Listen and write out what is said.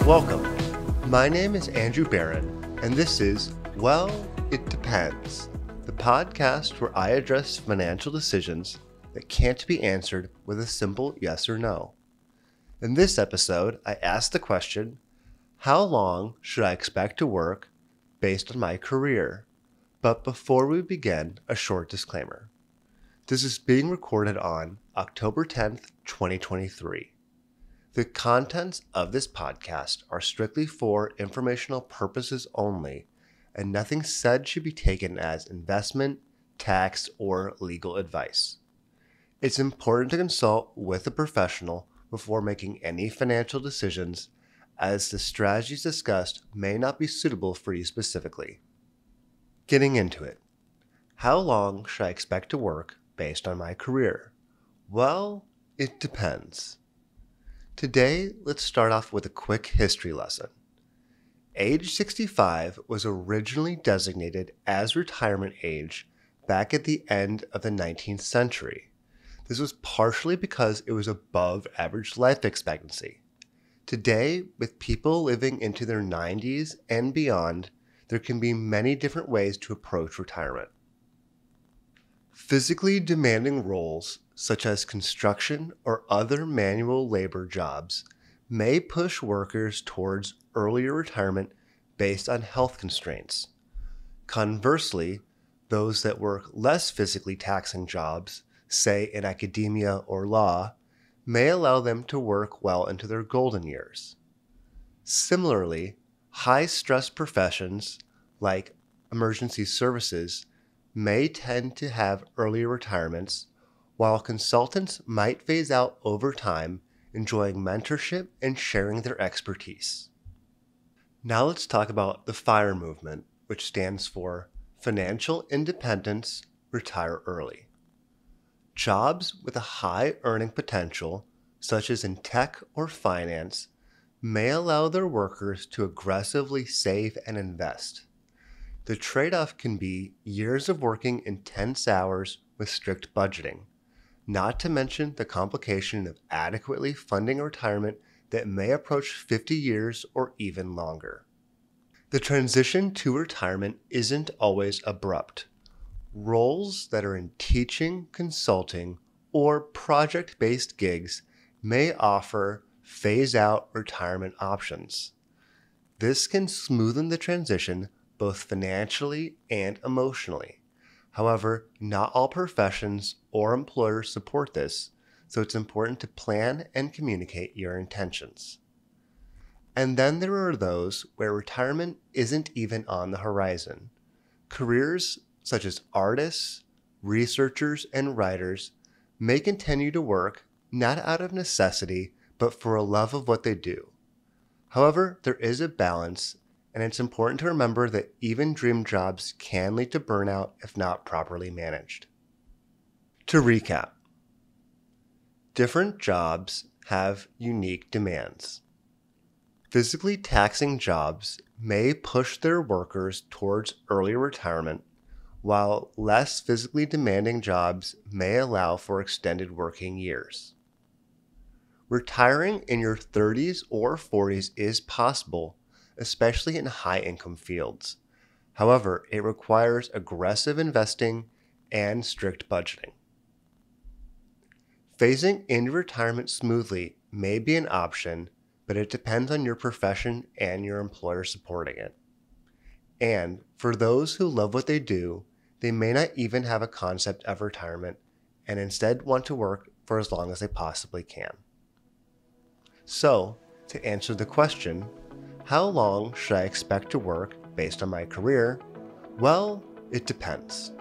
Welcome. My name is Andrew Barron, and this is Well, It Depends, the podcast where I address financial decisions that can't be answered with a simple yes or no. In this episode, I ask the question, how long should I expect to work based on my career? But before we begin, a short disclaimer. This is being recorded on October 10th, 2023. The contents of this podcast are strictly for informational purposes only, and nothing said should be taken as investment, tax, or legal advice. It's important to consult with a professional before making any financial decisions, as the strategies discussed may not be suitable for you specifically. Getting into it. How long should I expect to work based on my career? Well, it depends. Today, let's start off with a quick history lesson. Age 65 was originally designated as retirement age back at the end of the 19th century. This was partially because it was above average life expectancy. Today, with people living into their 90s and beyond, there can be many different ways to approach retirement. Physically demanding roles, such as construction or other manual labor jobs, may push workers towards earlier retirement based on health constraints. Conversely, those that work less physically taxing jobs, say in academia or law, may allow them to work well into their golden years. Similarly, high-stress professions, like emergency services, may tend to have earlier retirements, while consultants might phase out over time, enjoying mentorship and sharing their expertise. Now let's talk about the FIRE movement, which stands for Financial Independence, Retire Early. Jobs with a high earning potential, such as in tech or finance, may allow their workers to aggressively save and invest. The trade-off can be years of working intense hours with strict budgeting, not to mention the complication of adequately funding retirement that may approach 50 years or even longer. The transition to retirement isn't always abrupt. Roles that are in teaching, consulting, or project-based gigs may offer phase-out retirement options. This can smoothen the transition both financially and emotionally. However, not all professions or employers support this, so it's important to plan and communicate your intentions. And then there are those where retirement isn't even on the horizon. Careers such as artists, researchers, and writers may continue to work not out of necessity, but for a love of what they do. However, there is a balance, and it's important to remember that even dream jobs can lead to burnout if not properly managed. To recap, different jobs have unique demands. Physically taxing jobs may push their workers towards early retirement, while less physically demanding jobs may allow for extended working years. Retiring in your 30s or 40s is possible, especially in high-income fields. However, it requires aggressive investing and strict budgeting. Phasing into retirement smoothly may be an option, but it depends on your profession and your employer supporting it. And for those who love what they do, they may not even have a concept of retirement and instead want to work for as long as they possibly can. So, to answer the question, how long should I expect to work based on my career? Well, it depends.